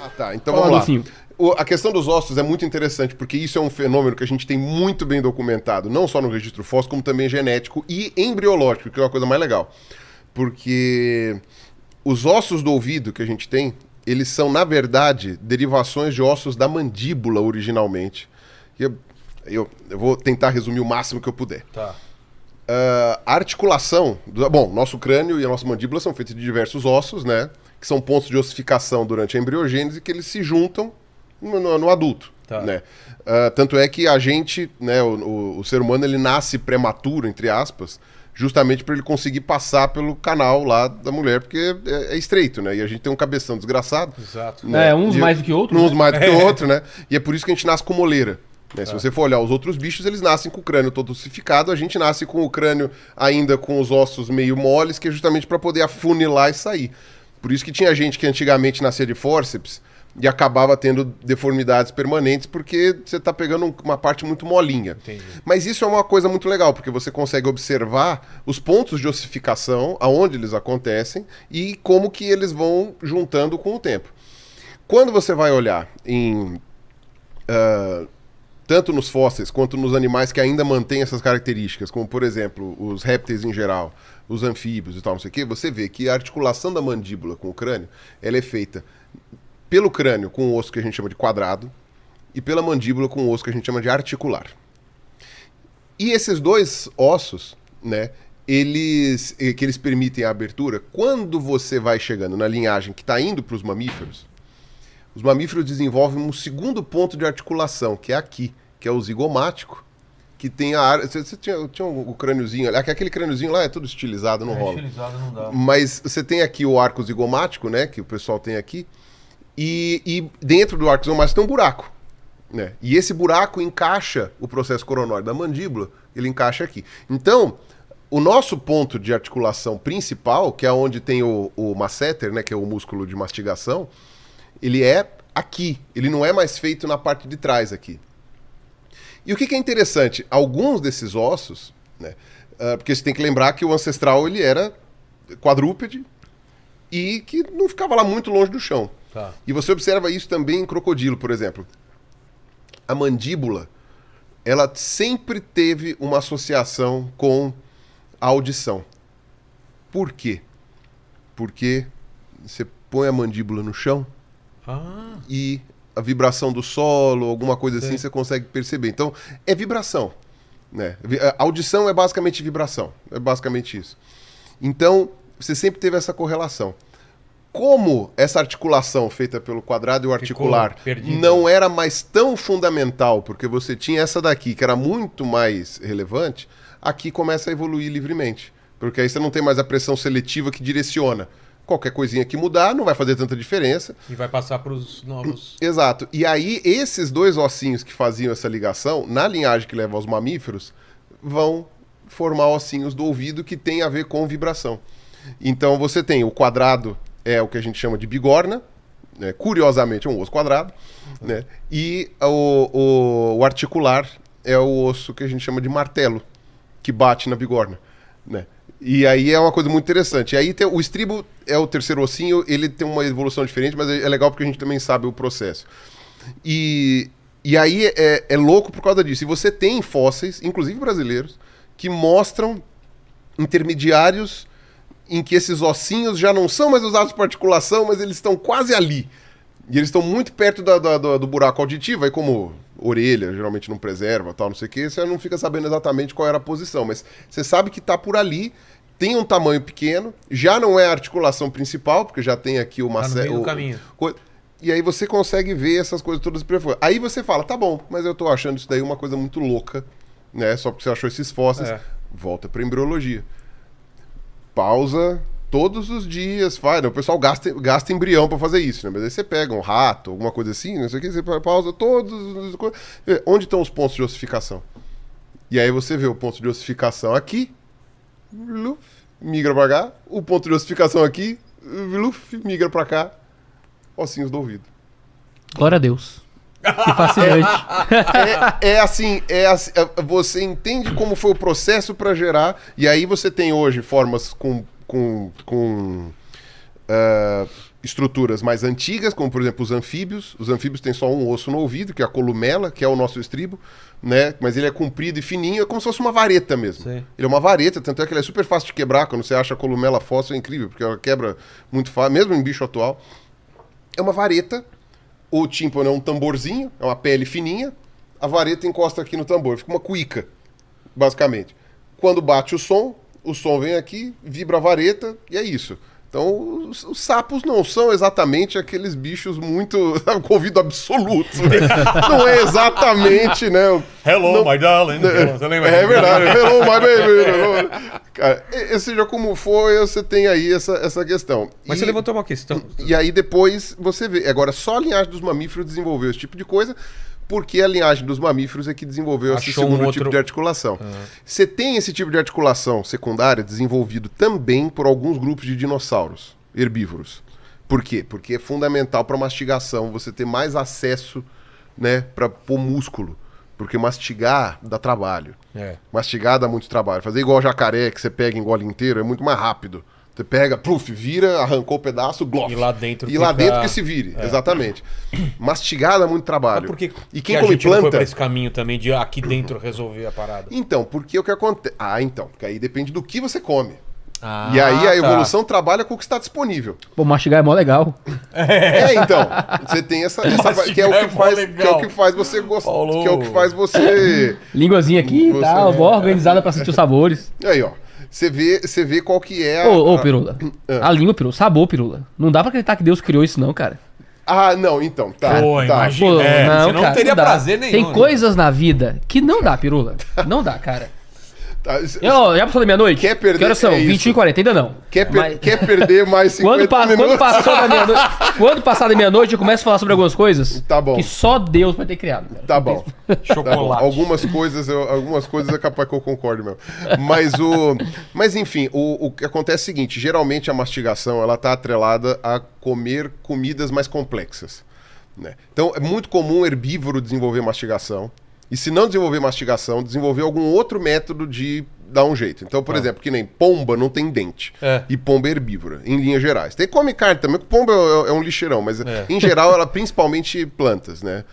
Ah, tá. Então vamos lá. Assim. A questão dos ossos é muito interessante, porque isso é um fenômeno que a gente tem muito bem documentado, não só no registro fóssil, como também genético e embriológico, que é uma coisa mais legal. Porque os ossos do ouvido que a gente tem, eles são, na verdade, derivações de ossos da mandíbula originalmente. Eu vou tentar resumir o máximo que eu puder. Tá. A articulação... Bom, nosso crânio e a nossa mandíbula são feitos de diversos ossos, né? Que são pontos de ossificação durante a embriogênese, que eles se juntam no adulto. Tá. Né? Tanto é que a gente, né, o ser humano, ele nasce prematuro, entre aspas, justamente para ele conseguir passar pelo canal lá da mulher, porque é estreito, né? E a gente tem um cabeção desgraçado. Exato. Né? Uns mais do que outros. Uns né? mais do que o outro, né? E é por isso que a gente nasce com moleira. Né? Se você for olhar os outros bichos, eles nascem com o crânio todo ossificado, a gente nasce com o crânio ainda com os ossos meio moles, que é justamente para poder afunilar e sair. Por isso que tinha gente que antigamente nascia de fórceps e acabava tendo deformidades permanentes, porque você está pegando uma parte muito molinha. Entendi. Mas isso é uma coisa muito legal, porque você consegue observar os pontos de ossificação, aonde eles acontecem e como que eles vão juntando com o tempo. Quando você vai olhar em... tanto nos fósseis quanto nos animais que ainda mantêm essas características, como, por exemplo, os répteis em geral, os anfíbios e tal, não sei o quê, você vê que a articulação da mandíbula com o crânio, ela é feita pelo crânio com o osso que a gente chama de quadrado e pela mandíbula com o osso que a gente chama de articular. E esses dois ossos, né, eles permitem a abertura, quando você vai chegando na linhagem que está indo para os mamíferos, os mamíferos desenvolvem um segundo ponto de articulação, que é aqui, que é o zigomático, que tem a área... Você tinha o crâniozinho ali, aquele crâniozinho lá é tudo estilizado, não rola. Estilizado não dá. Mas você tem aqui o arco zigomático, né, que o pessoal tem aqui, e dentro do arco zigomático tem um buraco, né? E esse buraco encaixa o processo coronóide da mandíbula, ele encaixa aqui. Então, o nosso ponto de articulação principal, que é onde tem o masseter, né, que é o músculo de mastigação, ele é aqui, ele não é mais feito na parte de trás aqui. E o que é interessante, alguns desses ossos, né, porque você tem que lembrar que o ancestral ele era quadrúpede e que não ficava lá muito longe do chão. Tá. E você observa isso também em crocodilo, por exemplo. A mandíbula, ela sempre teve uma associação com a audição. Por quê? Porque você põe a mandíbula no chão e a vibração do solo, alguma coisa assim, você consegue perceber. Então, é vibração. Né? A audição é basicamente vibração. É basicamente isso. Então, você sempre teve essa correlação. Como essa articulação feita pelo quadrado e o articular não era mais tão fundamental, porque você tinha essa daqui, que era muito mais relevante, aqui começa a evoluir livremente. Porque aí você não tem mais a pressão seletiva que direciona. Qualquer coisinha que mudar não vai fazer tanta diferença. E vai passar para os novos... Exato. E aí, esses dois ossinhos que faziam essa ligação, na linhagem que leva aos mamíferos, vão formar ossinhos do ouvido que tem a ver com vibração. Então, você tem o quadrado, é o que a gente chama de bigorna, né? Curiosamente é um osso quadrado, né? E o articular é o osso que a gente chama de martelo, que bate na bigorna, né? E aí é uma coisa muito interessante. E aí o estribo é o terceiro ossinho, ele tem uma evolução diferente, mas é legal porque a gente também sabe o processo. E aí é louco por causa disso. E você tem fósseis, inclusive brasileiros, que mostram intermediários em que esses ossinhos já não são mais usados para articulação, mas eles estão quase ali. E eles estão muito perto do buraco auditivo, aí como orelha geralmente não preserva, tal, não sei o que, você não fica sabendo exatamente qual era a posição, mas você sabe que está por ali, tem um tamanho pequeno, já não é a articulação principal, porque já tem aqui Tá no meio do caminho. E aí você consegue ver essas coisas todas. Aí você fala, tá bom, mas eu tô achando isso daí uma coisa muito louca, né? Só porque você achou esses fósseis, volta pra embriologia. Pausa todos os dias, faz. Né? O pessoal gasta embrião pra fazer isso, né? Mas aí você pega um rato, alguma coisa assim, não sei o que, você pausa todos. Onde estão os pontos de ossificação? E aí você vê o ponto de ossificação aqui, migra pra cá, o ponto de ossificação aqui, migra pra cá, ossinhos do ouvido. Glória a Deus. Que fascinante. É assim, você entende como foi o processo para gerar, e aí você tem hoje formas com estruturas mais antigas, como por exemplo os anfíbios. Os anfíbios têm só um osso no ouvido, que é a columela, que é o nosso estribo, né? Mas ele é comprido e fininho, é como se fosse uma vareta mesmo. Sim. Ele é uma vareta, tanto é que ele é super fácil de quebrar. Quando você acha a columela fóssil, é incrível, porque ela quebra muito fácil, mesmo em bicho atual. É uma vareta, o tímpano é um tamborzinho, é uma pele fininha, a vareta encosta aqui no tambor, fica uma cuíca, basicamente. Quando bate o som vem aqui, vibra a vareta e é isso. Então, os sapos não são exatamente aqueles bichos muito com ouvido absoluto. Né? Não é exatamente, né? Hello, my darling. Você lembra? É verdade. Hello, my baby. Cara, seja como for, você tem aí essa questão. Mas você levantou uma questão. E aí depois você vê. Agora, só a linhagem dos mamíferos desenvolveu esse tipo de coisa, porque a linhagem dos mamíferos é que desenvolveu esse segundo tipo de articulação. Você tem esse tipo de articulação secundária desenvolvido também por alguns grupos de dinossauros herbívoros. Por quê? Porque é fundamental para mastigação você ter mais acesso, né, para pôr músculo. Porque mastigar dá trabalho. Mastigar dá muito trabalho. Fazer igual jacaré, que você pega e engole inteiro, é muito mais rápido. Você pega, vira, arrancou o pedaço, glof. E lá dentro E lá dentro que se vire, exatamente. Mastigar dá muito trabalho. Mas por que e quem a come gente não foi planta... pra esse caminho também de aqui dentro resolver a parada? Então, porque o que acontece... então, porque aí depende do que você come. E aí a evolução trabalha com o que está disponível. Pô, mastigar é mó legal. Então, você tem essa que é o que faz você gostar, que é o que faz você... Linguazinha aqui e tal, mó organizada pra sentir os sabores. Aí, ó. Você vê qual que é Ô, Pirula. A língua, Pirula. Sabor, Pirula. Não dá pra acreditar que Deus criou isso, não, cara. Não, então, tá. Pô, tá. imagina. Pô, Você não cara, teria dá. prazer nenhum. Tem né? coisas na vida que não dá, Pirula. Não dá, cara. Tá. Já passou da meia-noite? Quer perder? Que horas são? É isso. 21h40, ainda não. Quer Mas- perder mais 50 minutos? Quando passar da meia-noite, eu começo a falar sobre algumas coisas Tá bom. que só Deus vai ter criado. Cara. Tá bom. Tá bom. Chocolate. Algumas coisas é capaz que eu concorde mesmo. Mas enfim, o que acontece é o seguinte, geralmente a mastigação ela tá atrelada a comer comidas mais complexas, né? Então é muito comum o herbívoro desenvolver mastigação, e se não desenvolver mastigação, desenvolver algum outro método de dar um jeito. Então, por exemplo, que nem pomba não tem dente, e pomba é herbívora, em linhas gerais. Tem come carne também, porque pomba é um lixeirão, mas em geral ela principalmente plantas, né?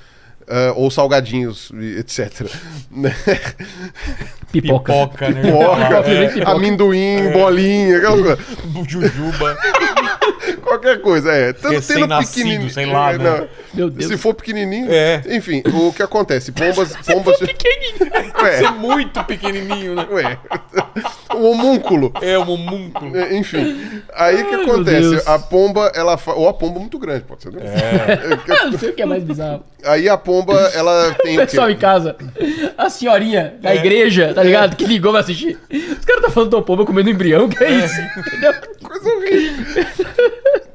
Ou salgadinhos, etc. Pipoca. Né? Pipoca. Amendoim, bolinha, aquelas coisas. Jujuba. Qualquer coisa, tendo Recém-nascido, pequenininho. sei lá, né? Não. Meu Deus. Se for pequenininho. Enfim, o que acontece? Pombas. pequenininho. Ué. Ser muito pequenininho, né? O homúnculo. É um homúnculo. Enfim. Aí o que Ai, acontece? meu Deus. A pomba, ou a pomba muito grande, pode ser. Eu não sei o que é mais bizarro. Aí a pomba, ela tem O o quê? pessoal em casa, a senhorinha da igreja, tá ligado? Que ligou pra assistir. Os caras tá falando do pomba comendo embrião, que é isso? Entendeu? Coisa horrível.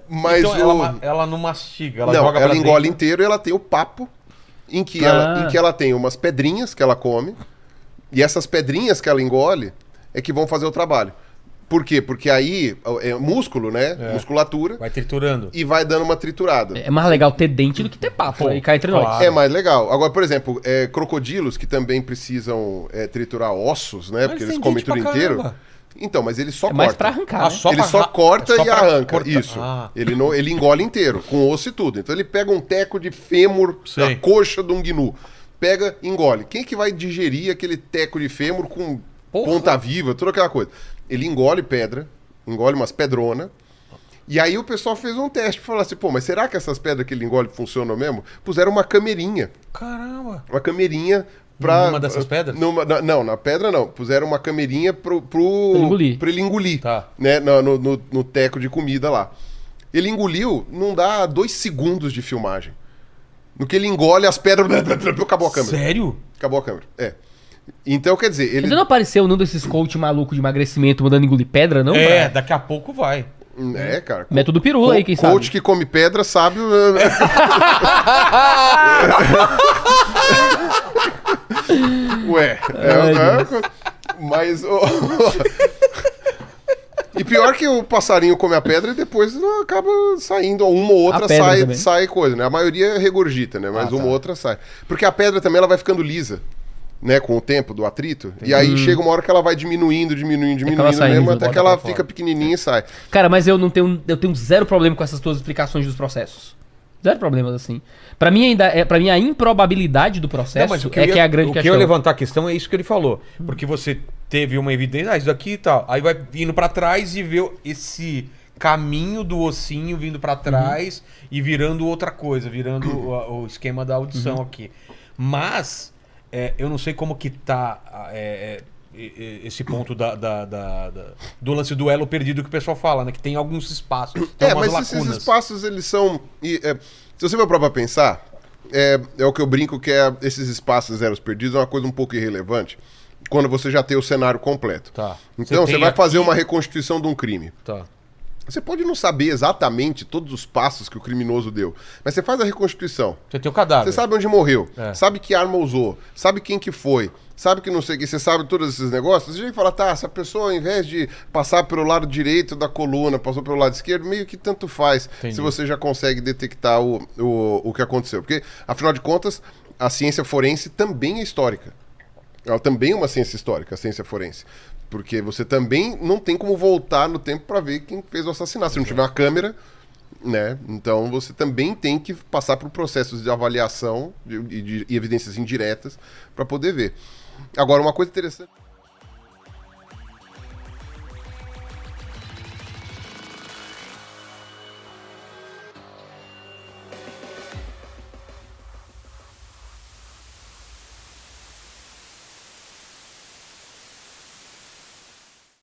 Mas Então ela não mastiga, ela não, joga ela pra engole dentro. inteiro e ela tem o papo em que ela tem umas pedrinhas que ela come. E essas pedrinhas que ela engole é que vão fazer o trabalho. Por quê? Porque aí é músculo, né? Musculatura. Vai triturando. E vai dando uma triturada. É mais legal ter dente do que ter papo, aí cai entre nós. claro. É mais legal. Agora, por exemplo, crocodilos que também precisam triturar ossos, né? Porque eles tem comem dente tudo pra inteiro. caramba. Então, mas ele só É mais corta. pra arrancar, né? Ele só corta e arranca. cortar. Isso. Ah. Ele engole inteiro, com osso e tudo. Então ele pega um teco de fêmur da Sei. coxa de um gnu. Pega e engole. Quem que vai digerir aquele teco de fêmur com ponta viva, toda aquela coisa? Ele engole pedra, engole umas pedronas. E aí o pessoal fez um teste pra falar assim, pô, mas será que essas pedras que ele engole funcionam mesmo? Puseram uma camerinha. Caramba. Uma camerinha pra... Numa dessas pedras? Não, na pedra não. Puseram uma camerinha pra ele engolir. Tá. Né, no teco de comida lá. Ele engoliu, não dá 2 segundos de filmagem. No que ele engole, as pedras... Acabou a câmera. Sério? Acabou a câmera, Então, quer dizer, ele... Ainda não apareceu nenhum desses coach maluco de emagrecimento mandando engolir pedra, não? Pra- Daqui a pouco vai. Cara. Método pirula aí, quem sabe? Coach que come pedra sabe... Mas... E pior que o passarinho come a pedra e depois acaba saindo. Uma ou outra A pedra também. sai coisa, né? A maioria regurgita, né? Mas uma ou outra sai. Porque a pedra também ela vai ficando lisa. né, com o tempo do atrito, e aí chega uma hora que ela vai diminuindo saindo, mesmo, até bota que ela pra fica fora. pequenininha e sai. Cara, mas eu tenho zero problema com essas tuas explicações dos processos. Zero problemas, assim. Pra mim, a improbabilidade do processo Não, mas o que eu que ia- é a grande o que questão. eu levantar a questão é isso que ele falou. Porque você teve uma evidência, isso aqui e tal. Aí vai indo pra trás e vê esse caminho do ossinho vindo pra trás e virando outra coisa, virando o esquema da audição aqui. Mas, eu não sei como que tá esse ponto do lance do elo perdido que o pessoal fala, né? Que tem alguns espaços, tem umas Mas lacunas. esses espaços, eles são... se você for pra pensar, é o que eu brinco que esses espaços zeros perdidos é uma coisa um pouco irrelevante quando você já tem o cenário completo. Tá. Então, você tem vai fazer aqui- uma reconstituição de um crime. Tá. Você pode não saber exatamente todos os passos que o criminoso deu, mas você faz a reconstituição. Você tem o cadáver. Você sabe onde morreu, É. sabe que arma usou, sabe quem que foi, sabe que não sei o que, você sabe todos esses negócios, você já fala, tá, essa pessoa ao invés de passar pelo lado direito da coluna, passou pelo lado esquerdo, meio que tanto faz, Entendi. se você já consegue detectar o que aconteceu. Porque, afinal de contas, a ciência forense também é histórica. Ela também é uma ciência histórica, a ciência forense. Porque você também não tem como voltar no tempo para ver quem fez o assassinato. Se não tiver uma câmera, né? Então você também tem que passar por processos de avaliação e evidências indiretas para poder ver. Agora, uma coisa interessante.